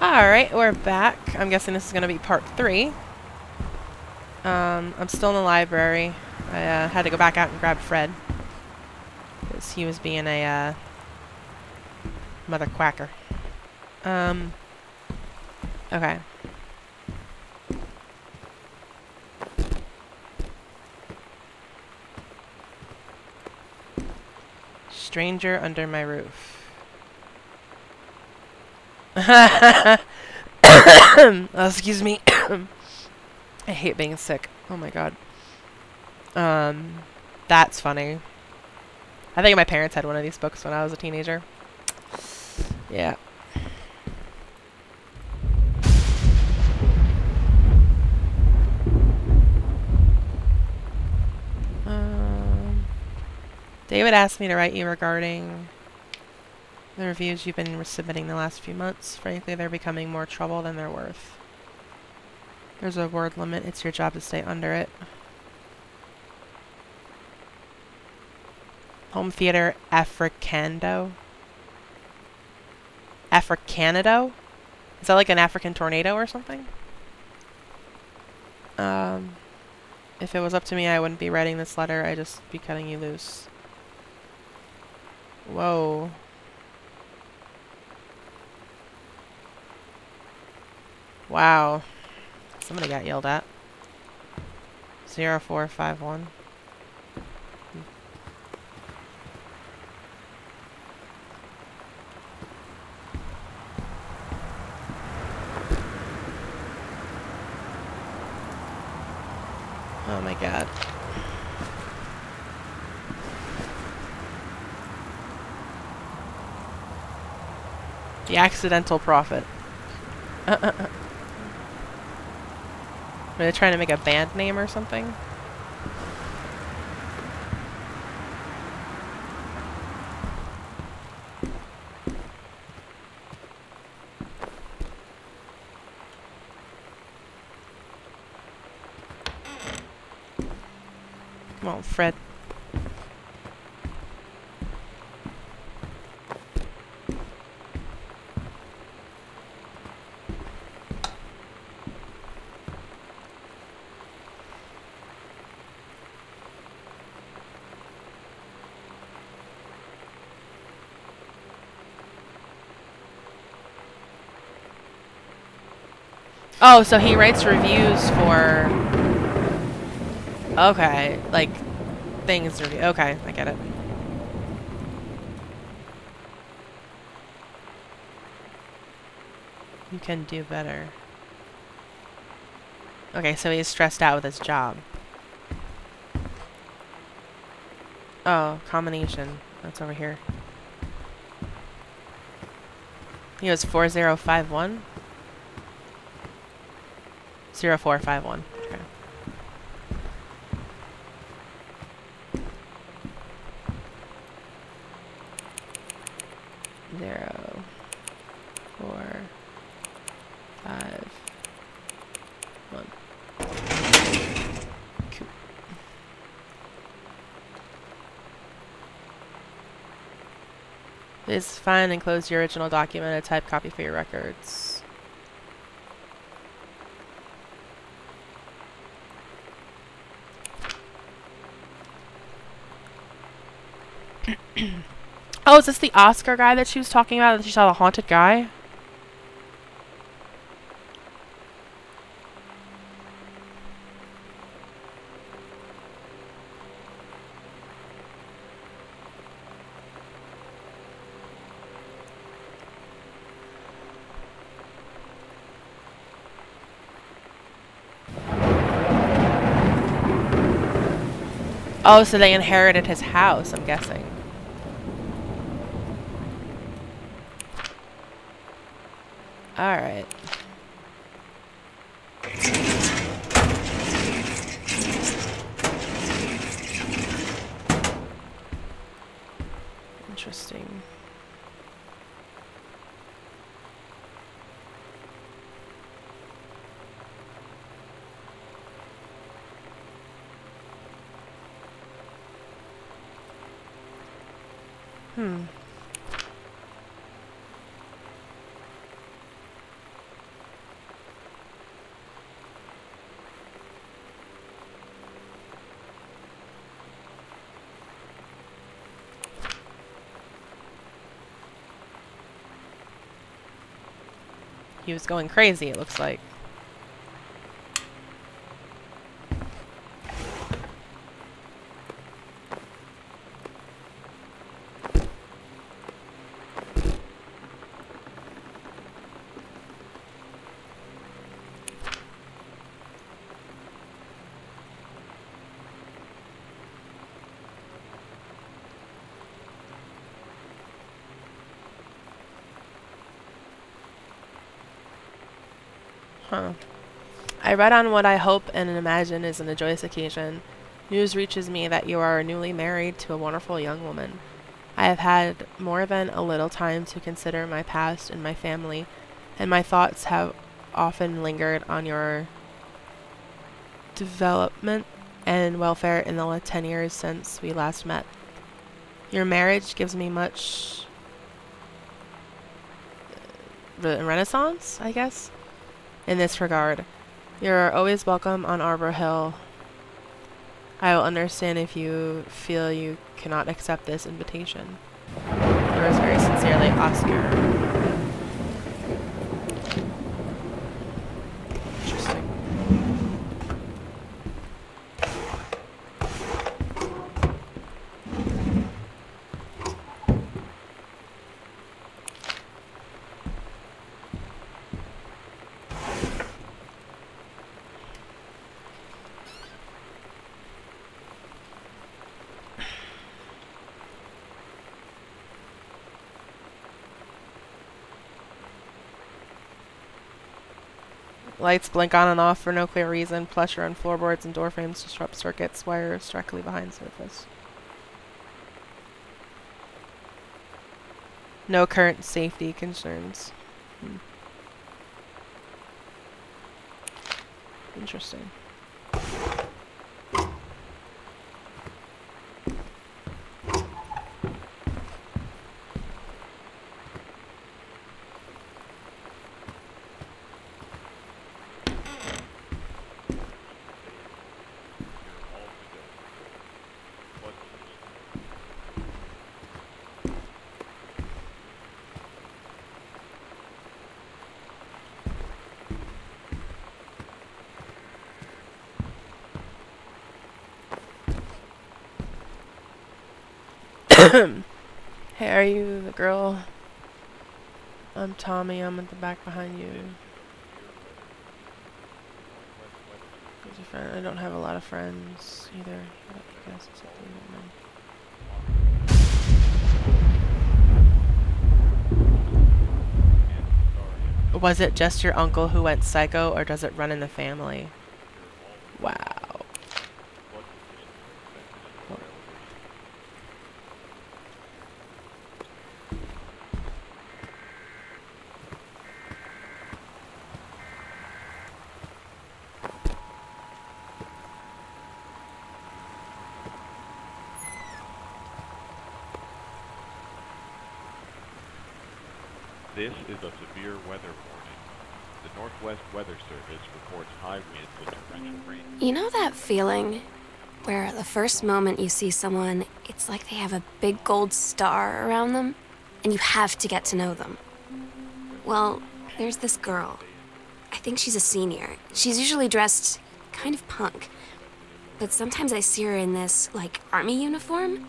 Alright, we're back. I'm guessing this is going to be part 3. I'm still in the library. I had to go back out and grab Fred. Because he was being a mother quacker. Okay. Stranger under my roof. Oh, excuse me. I hate being sick. Oh my god. That's funny. I think my parents had one of these books when I was a teenager. Yeah. David asked me to write you regarding the reviews you've been submitting the last few months. Frankly, they're becoming more trouble than they're worth. There's a word limit. It's your job to stay under it. Home theater Africando? Africanado? Is that like an African tornado or something? If it was up to me, I wouldn't be writing this letter. I'd just be cutting you loose. Whoa. Wow. Somebody got yelled at. 0451. Oh my god. The accidental prophet. Are they trying to make a band name or something? Come on, Fred. Oh, so he writes reviews for... Okay, like, things review. Okay, I get it. You can do better. Okay, so he's stressed out with his job. Oh, combination. That's over here. He was 4051? 0451. Okay. Zero, 4, 5, 1. Cool. Please find and close your original document, a typed copy for your records. Oh, is this the Oscar guy that she was talking about? That she saw the haunted guy? Oh, so they inherited his house, I'm guessing. Alright. Interesting. He was going crazy, it looks like. Huh. I read on what I hope and imagine is a joyous occasion. News reaches me that you are newly married to a wonderful young woman. I have had more than a little time to consider my past and my family, and my thoughts have often lingered on your development and welfare in the 10 years since we last met. Your marriage gives me much renaissance, I guess, in this regard. You're always welcome on Arbor Hill. I will understand if you feel you cannot accept this invitation. Yours very sincerely, Oscar. Interesting. Lights blink on and off for no clear reason. Pressure on floorboards and door frames disrupt circuits. Wires directly behind surface. No current safety concerns. Interesting. Hey, are you the girl? I'm Tommy. I'm at the back behind you. Who's your friend? I don't have a lot of friends either. I guess it's up to you. Was it just your uncle who went psycho, or does it run in the family? Wow. This is a severe weather warning. The Northwest Weather Service reports high winds and torrential rain. You know that feeling where the first moment you see someone, it's like they have a big gold star around them, and you have to get to know them? Well, there's this girl. I think she's a senior. She's usually dressed kind of punk, but sometimes I see her in this, like, army uniform,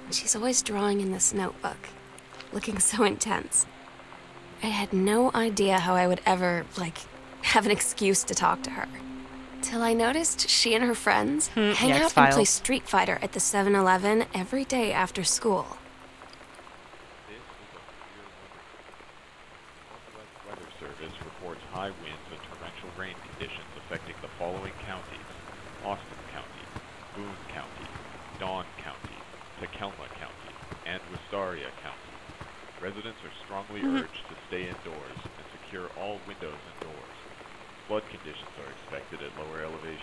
and she's always drawing in this notebook, looking so intense. I had no idea how I would ever, like, have an excuse to talk to her. Till I noticed she and her friends hang out and play Street Fighter at the 7-Eleven every day after school. This is a severe weather. Northwest Weather Service reports high winds and torrential rain conditions affecting the following counties: Austin County, Boone County, Dawn County, Tacoma County, and Wistaria County. Residents are strongly urged to stay indoors and secure all windows and doors. Flood conditions are expected at lower elevations.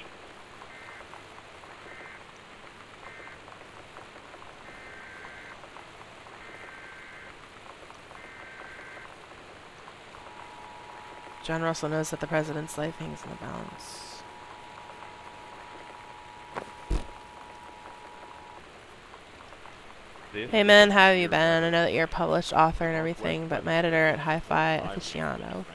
John Russell knows that the president's life hangs in the balance. Hey man, how have you been? I know that you're a published author and everything, but my editor at Hi-Fi Aficionado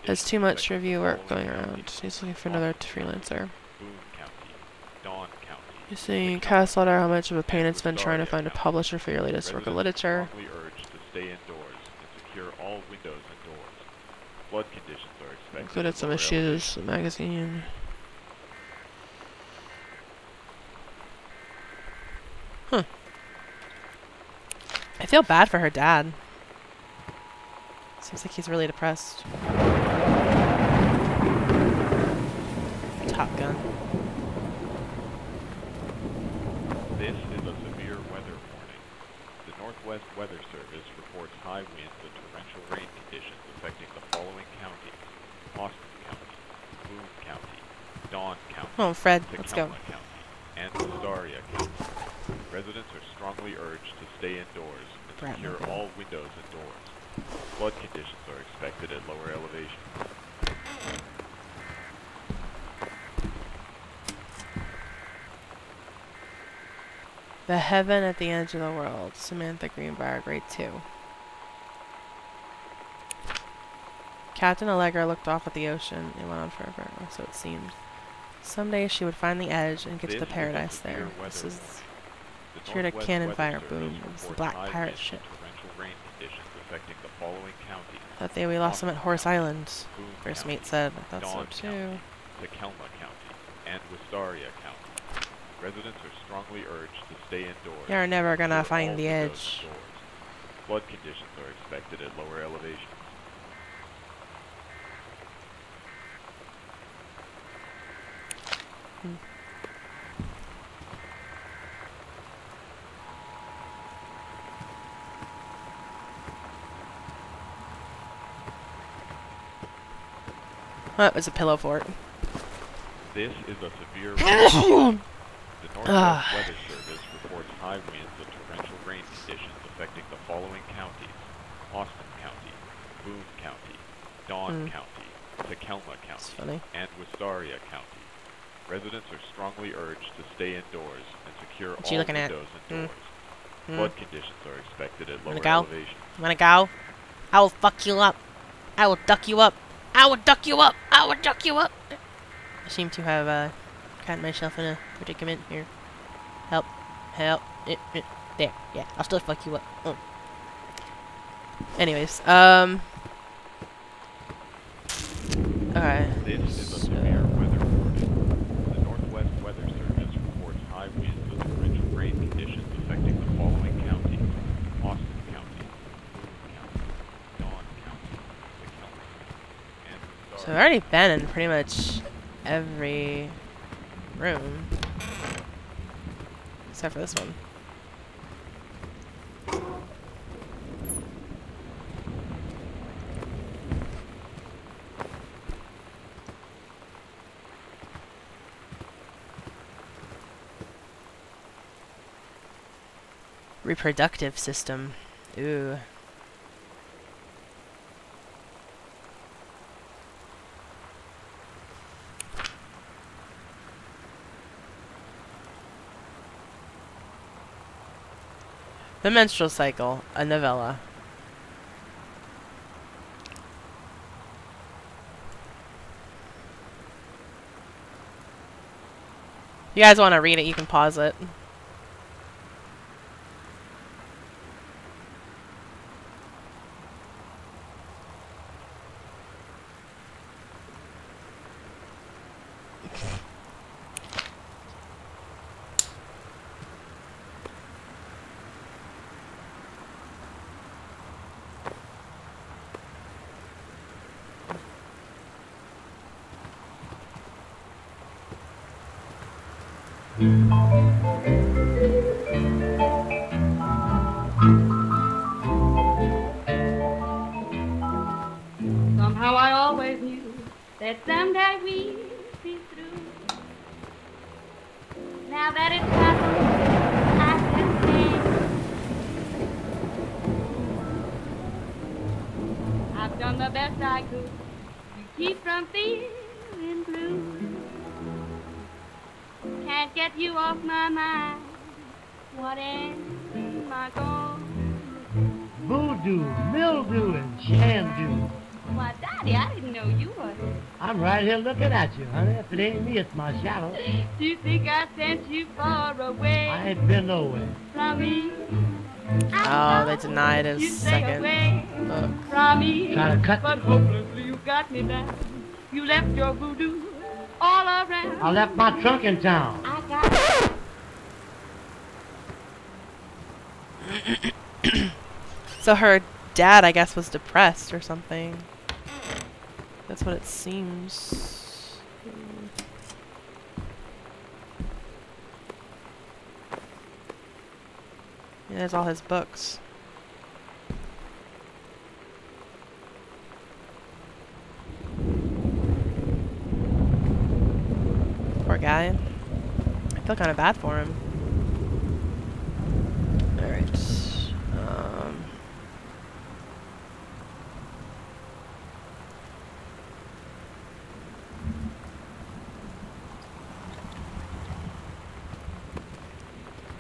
Has too much review work going around. He's looking for another freelancer. Boone County, Dawn County. You're seeing Cast letter how much of a pain it's been trying to find a publisher for your latest work of literature. Strongly urged to stay indoors and secure all windows and doors. Flood conditions are expected. Included some issues, the magazine. Huh. I feel bad for her dad. Seems like he's really depressed. Top Gun. This is a severe weather warning. The Northwest Weather Service reports high winds and torrential rain conditions affecting the following counties: Austin County, Boone County, Dawn County, Oh, Fred, let's go. Tacoma County, and Wistaria County. Residents are strongly urged to stay indoors and secure all windows and doors. Flood conditions are expected at lower elevations. The Heaven at the Edge of the World. Samantha Greenbrier, grade 2. Captain Allegra looked off at the ocean. It went on forever, or so it seemed. Someday she would find the edge and get to the paradise there. This is... She heard a cannon fire boom. It was the Black Pirate ship. Thought we lost them at Horse Island. First mate said. I thought so too. Tacoma County and Wistaria County. Residents are strongly urged to stay indoors. You're never gonna find the edge. Flood conditions are expected at lower elevations. What was a pillow fort? This is a severe weather. The Northwest Weather Service reports high winds and torrential rain conditions affecting the following counties: Austin County, Boone County, Dawn County, Tacoma County, and Wistaria County. Residents are strongly urged to stay indoors and secure all windows and doors. Flood conditions are expected at lower elevations. Wanna go? I will fuck you up. I will duck you up. I will duck you up. I will duck you up. I seem to have gotten myself in a predicament here. Help. Help. There. Yeah, I'll still fuck you up. Oh. Anyways, okay. This is a severe weather warning. The Northwest Weather Service reports high winds and torrential rain conditions affecting the following counties: Austin County, Boone County, Dawn County, Tacoma County, and Wistaria. So I've already been in pretty much every room. Except for this one. Reproductive system. Ooh. The Menstrual Cycle, a novella. If you guys want to read it, you can pause it. Somehow I always knew that someday we'd be through. Now that it's happened, I can stand. I've done the best I could to keep from feeling blue. Can't get you off my mind. What am I gonna do? Voodoo, mildew, and shandu. Why, Daddy, I didn't know you were. I'm right here looking at you, honey. If it ain't me, it's my shadow. Do you think I sent you far away I ain't been nowhere. from me? Oh, they denied his You stay second away book. from me. Trying to cut But me. hopelessly you got me down. You left your voodoo all around. I left my trunk in town. I got So her dad, I guess, was depressed or something. That's what it seems. Yeah, there's all his books. Poor guy. I feel kind of bad for him. Alright.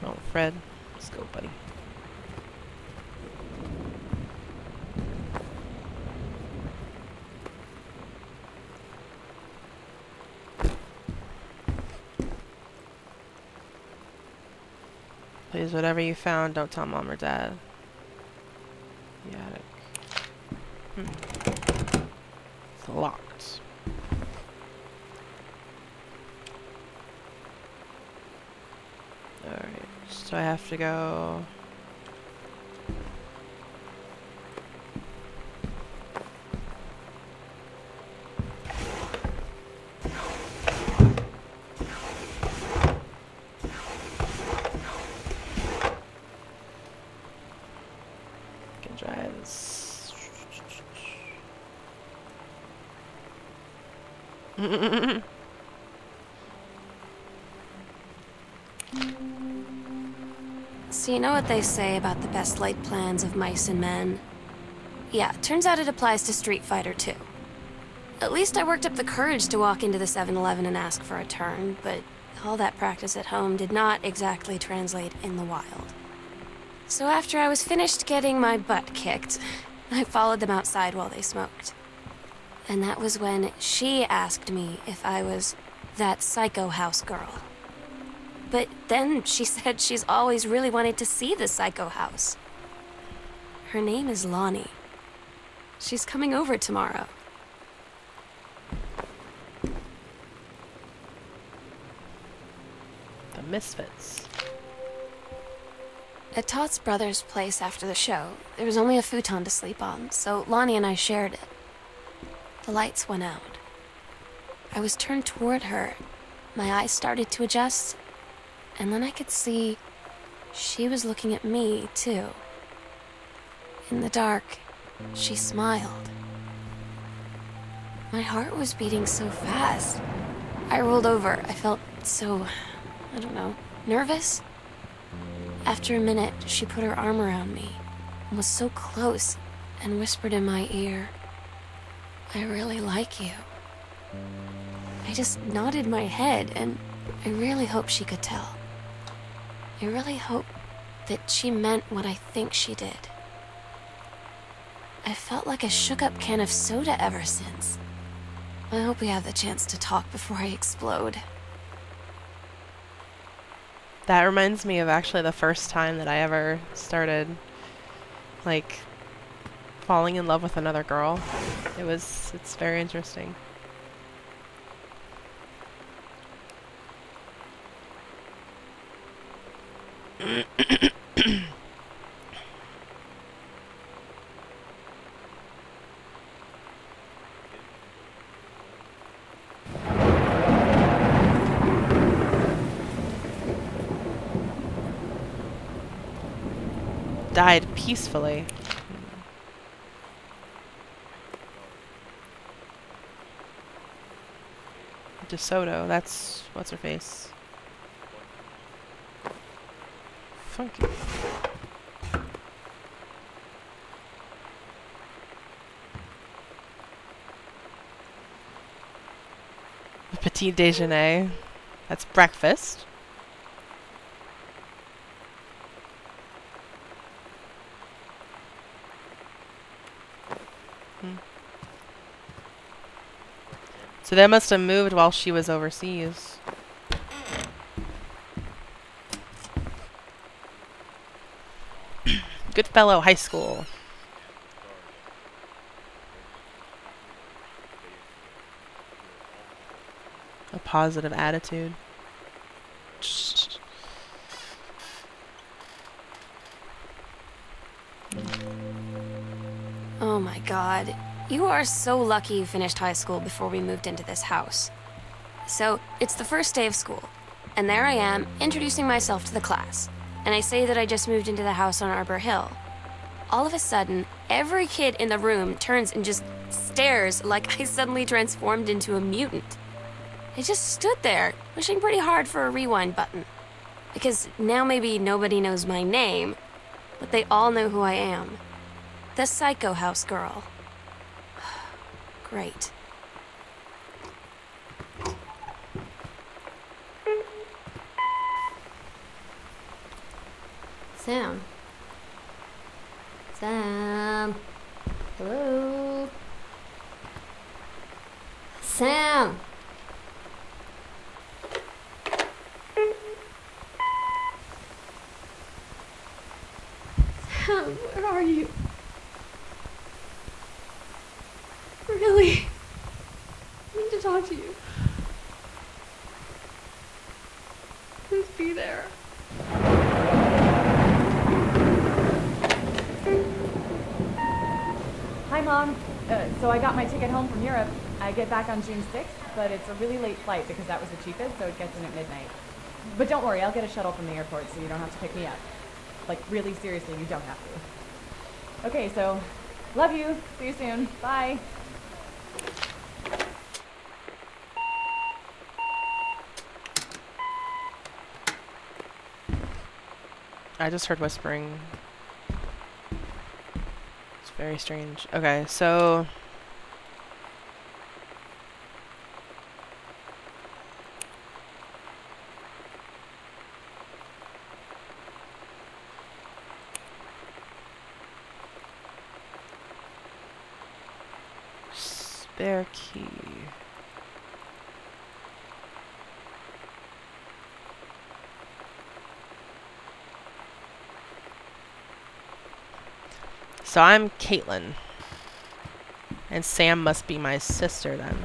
Oh, Fred. Let's go, buddy. Please, whatever you found, don't tell Mom or Dad. The attic. It's locked. Alright, so I have to go... can try this. So you know what they say about the best laid plans of mice and men? Yeah, turns out it applies to Street Fighter too. At least I worked up the courage to walk into the 7-Eleven and ask for a turn, but all that practice at home did not exactly translate in the wild. So after I was finished getting my butt kicked, I followed them outside while they smoked. And that was when she asked me if I was that psycho house girl. But then she said she's always really wanted to see the psycho house. Her name is Lonnie. She's coming over tomorrow. The Misfits. At Todd's brother's place after the show, there was only a futon to sleep on, so Lonnie and I shared it. The lights went out. I was turned toward her. My eyes started to adjust, and then I could see she was looking at me, too. In the dark, she smiled. My heart was beating so fast. I rolled over. I felt so, I don't know, nervous. After a minute, she put her arm around me and was so close and whispered in my ear, "I really like you." I just nodded my head, and I really hope she could tell. I really hope that she meant what I think she did. I felt like a shook-up can of soda ever since. I hope we have the chance to talk before I explode. That reminds me of actually the first time that I ever started, like, falling in love with another girl. It's very interesting. Died peacefully. DeSoto, that's what's her face. Funky. Petit déjeuner. That's breakfast. So they must have moved while she was overseas. Goodfellow High School. A positive attitude. Oh my god. You are so lucky you finished high school before we moved into this house. So, it's the first day of school, and there I am, introducing myself to the class. And I say that I just moved into the house on Arbor Hill. All of a sudden, every kid in the room turns and just stares like I suddenly transformed into a mutant. I just stood there, wishing pretty hard for a rewind button. Because now maybe nobody knows my name, but they all know who I am. The Psycho House girl. Great. Sam. Sam. Hello. Sam. Sam, where are you? Really? I need to talk to you. Please be there. Hi, Mom. So I got my ticket home from Europe. I get back on June 6th, but it's a really late flight because that was the cheapest, so it gets in at midnight. But don't worry, I'll get a shuttle from the airport so you don't have to pick me up. Like, really seriously, you don't have to. Okay, so, love you. See you soon. Bye. I just heard whispering. It's very strange. Okay, so... Spare key. So I'm Caitlin. And Sam must be my sister then.